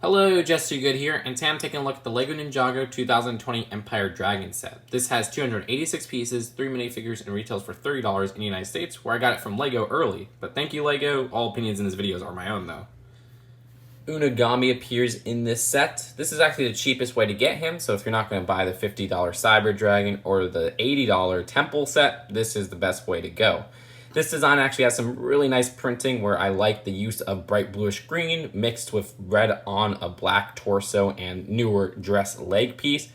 Hello, Jesse Good here, and today I'm taking a look at the LEGO Ninjago 2020 Empire Dragon set. This has 286 pieces, 3 minifigures, and retails for $30 in the United States, where I got it from LEGO early. But thank you, LEGO. All opinions in this video are my own, though. Unagami appears in this set. This is actually the cheapest way to get him, so if you're not going to buy the $50 Cyber Dragon or the $80 Temple set, this is the best way to go. This design actually has some really nice printing where I like the use of bright bluish green mixed with red on a black torso and newer dress leg piece.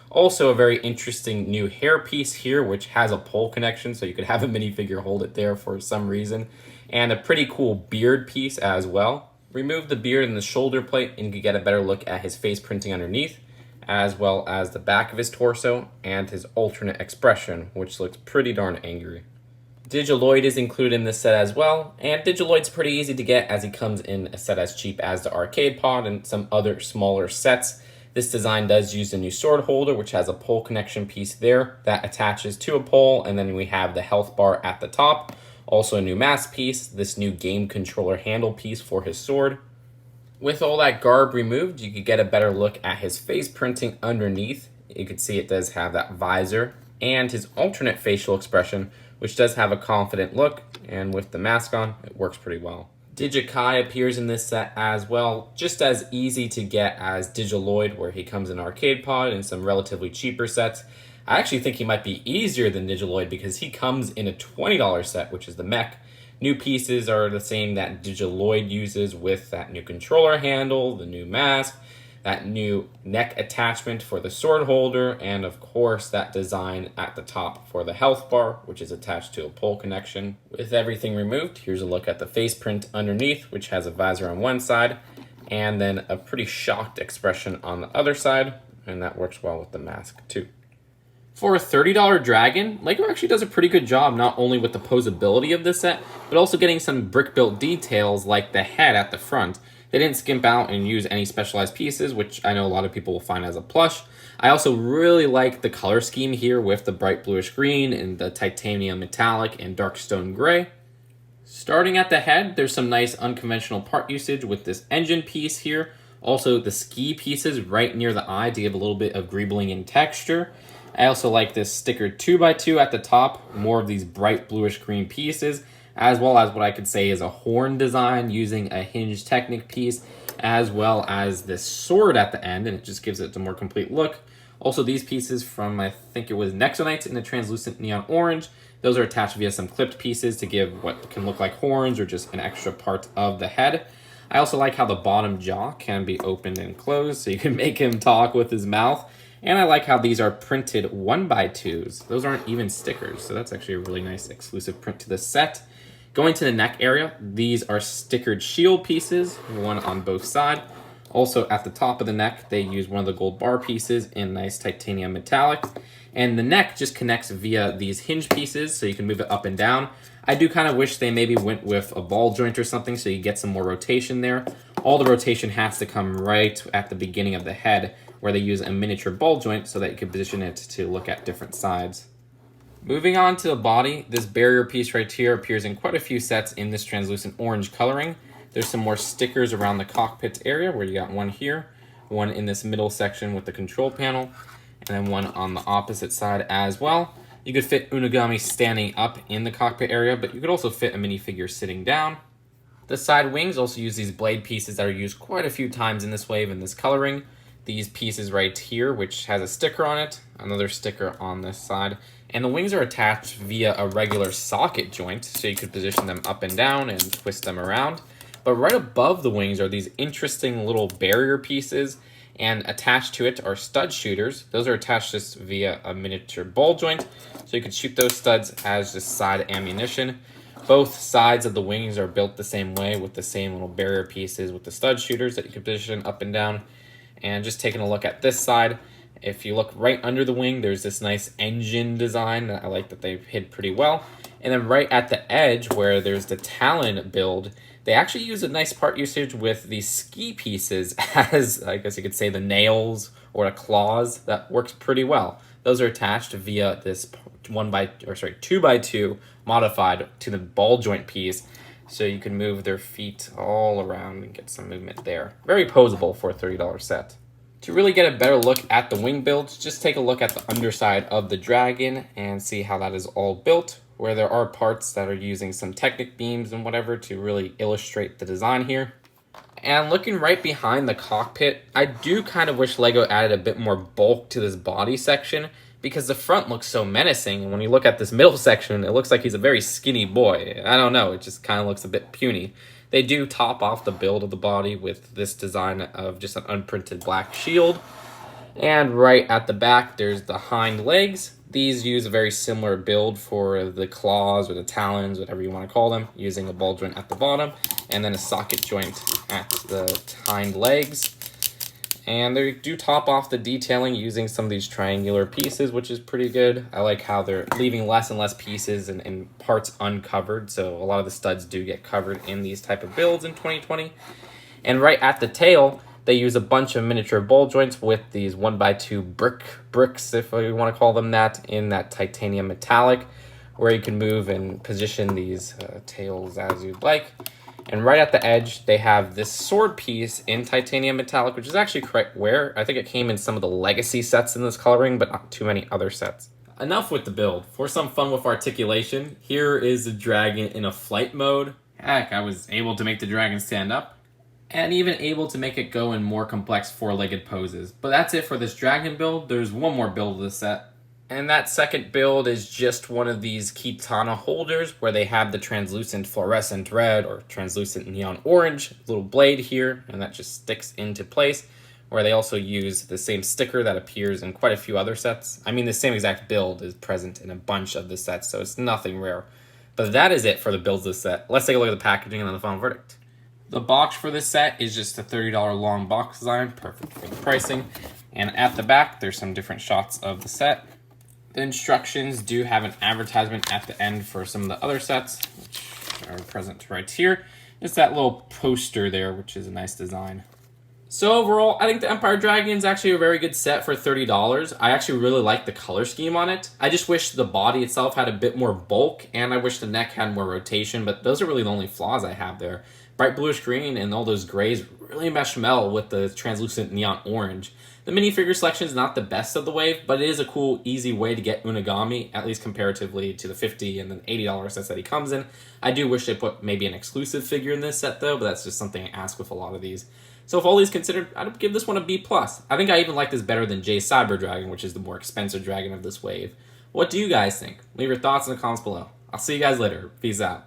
Also a very interesting new hair piece here, which has a pole connection, so you could have a minifigure hold it there for some reason. And a pretty cool beard piece as well. Remove the beard and the shoulder plate and you can get a better look at his face printing underneath, as well as the back of his torso and his alternate expression, which looks pretty darn angry. Digitaloid is included in this set as well, and Digitaloid's pretty easy to get as he comes in a set as cheap as the arcade pod and some other smaller sets. This design does use a new sword holder, which has a pole connection piece there that attaches to a pole, and then we have the health bar at the top. Also a new mask piece, this new game controller handle piece for his sword. With all that garb removed, you could get a better look at his face printing underneath. You can see it does have that visor and his alternate facial expression, which does have a confident look, and with the mask on, it works pretty well. Digikai appears in this set as well, just as easy to get as Digitaloid, where he comes in arcade pod and some relatively cheaper sets. I actually think he might be easier than Digitaloid because he comes in a $20 set, which is the mech. New pieces are the same that Digitaloid uses with that new controller handle, the new mask, that new neck attachment for the sword holder, and of course that design at the top for the health bar, which is attached to a pole connection. With everything removed, here's a look at the face print underneath, which has a visor on one side, and then a pretty shocked expression on the other side, and that works well with the mask too. For a $30 Dragon, LEGO actually does a pretty good job not only with the posability of this set, but also getting some brick-built details like the head at the front. They didn't skimp out and use any specialized pieces, which I know a lot of people will find as a plush. I also really like the color scheme here with the bright bluish green and the titanium metallic and dark stone gray. Starting at the head, there's some nice unconventional part usage with this engine piece here. Also the ski pieces right near the eye to give a little bit of greebling in texture. I also like this stickered 2x2 at the top, more of these bright bluish green pieces, as well as what I could say is a horn design using a hinge Technic piece, as well as this sword at the end, and it just gives it a more complete look. Also these pieces from, I think it was Nexonites in the translucent neon orange, those are attached via some clipped pieces to give what can look like horns or just an extra part of the head. I also like how the bottom jaw can be opened and closed, so you can make him talk with his mouth. And I like how these are printed 1x2s. Those aren't even stickers, so that's actually a really nice exclusive print to the set. Going to the neck area, these are stickered shield pieces, one on both sides. Also at the top of the neck, they use one of the gold bar pieces in nice titanium metallic. And the neck just connects via these hinge pieces, so you can move it up and down. I do kind of wish they maybe went with a ball joint or something so you get some more rotation there. All the rotation has to come right at the beginning of the head, where they use a miniature ball joint so that you can position it to look at different sides. Moving on to the body, this barrier piece right here appears in quite a few sets in this translucent orange coloring. There's some more stickers around the cockpit area where you got one here, one in this middle section with the control panel, and then one on the opposite side as well. You could fit Unagami standing up in the cockpit area, but you could also fit a minifigure sitting down. The side wings also use these blade pieces that are used quite a few times in this wave in this coloring. These pieces right here, which has a sticker on it, another sticker on this side, and the wings are attached via a regular socket joint, so you could position them up and down and twist them around. But right above the wings are these interesting little barrier pieces, and attached to it are stud shooters. Those are attached just via a miniature ball joint, so you could shoot those studs as just side ammunition. Both sides of the wings are built the same way with the same little barrier pieces with the stud shooters that you can position up and down. And just taking a look at this side, if you look right under the wing, there's this nice engine design that I like that they've hid pretty well. And then right at the edge where there's the Talon build, they actually use a nice part usage with the ski pieces as, I guess you could say, the nails or the claws. That works pretty well. Those are attached via this 2x2 modified to the ball joint piece. So you can move their feet all around and get some movement there. Very posable for a $30 set. To really get a better look at the wing builds, just take a look at the underside of the dragon and see how that is all built, where there are parts that are using some Technic beams and whatever to really illustrate the design here. And looking right behind the cockpit, I do kind of wish LEGO added a bit more bulk to this body section, because the front looks so menacing, and when you look at this middle section, it looks like he's a very skinny boy. I don't know, it just kind of looks a bit puny. They do top off the build of the body with this design of just an unprinted black shield. And right at the back, there's the hind legs. These use a very similar build for the claws or the talons, whatever you want to call them, using a ball joint at the bottom, and then a socket joint at the hind legs. And they do top off the detailing using some of these triangular pieces, which is pretty good. I like how they're leaving less and less pieces and parts uncovered, so a lot of the studs do get covered in these type of builds in 2020. And right at the tail, they use a bunch of miniature ball joints with these 1x2 bricks, if you want to call them that, in that titanium metallic, where you can move and position these tails as you'd like. And right at the edge, they have this sword piece in titanium metallic, which is actually quite rare. I think it came in some of the legacy sets in this coloring, but not too many other sets. Enough with the build. For some fun with articulation, here is the dragon in a flight mode. Heck, I was able to make the dragon stand up, and even able to make it go in more complex four-legged poses. But that's it for this dragon build. There's one more build of the set. And that second build is just one of these Kitana holders where they have the translucent fluorescent red or translucent neon orange little blade here, and that just sticks into place, where they also use the same sticker that appears in quite a few other sets. I mean, the same exact build is present in a bunch of the sets, so it's nothing rare. But that is it for the builds of the set. Let's take a look at the packaging and then the final verdict. The box for this set is just a $30 long box design, perfect for the pricing. And at the back, there's some different shots of the set. The instructions do have an advertisement at the end for some of the other sets, which are present right here. Just that little poster there, which is a nice design. So overall, I think the Empire Dragon is actually a very good set for $30. I actually really like the color scheme on it. I just wish the body itself had a bit more bulk, and I wish the neck had more rotation, but those are really the only flaws I have there. Bright bluish green and all those grays really mesh well with the translucent neon orange. The minifigure selection is not the best of the wave, but it is a cool, easy way to get Unigami, at least comparatively to the $50 and then $80 sets that he comes in. I do wish they put maybe an exclusive figure in this set though, but that's just something I ask with a lot of these. So if all these considered, I'd give this one a B+. I think I even like this better than Jay's Cyber Dragon, which is the more expensive dragon of this wave. What do you guys think? Leave your thoughts in the comments below. I'll see you guys later. Peace out.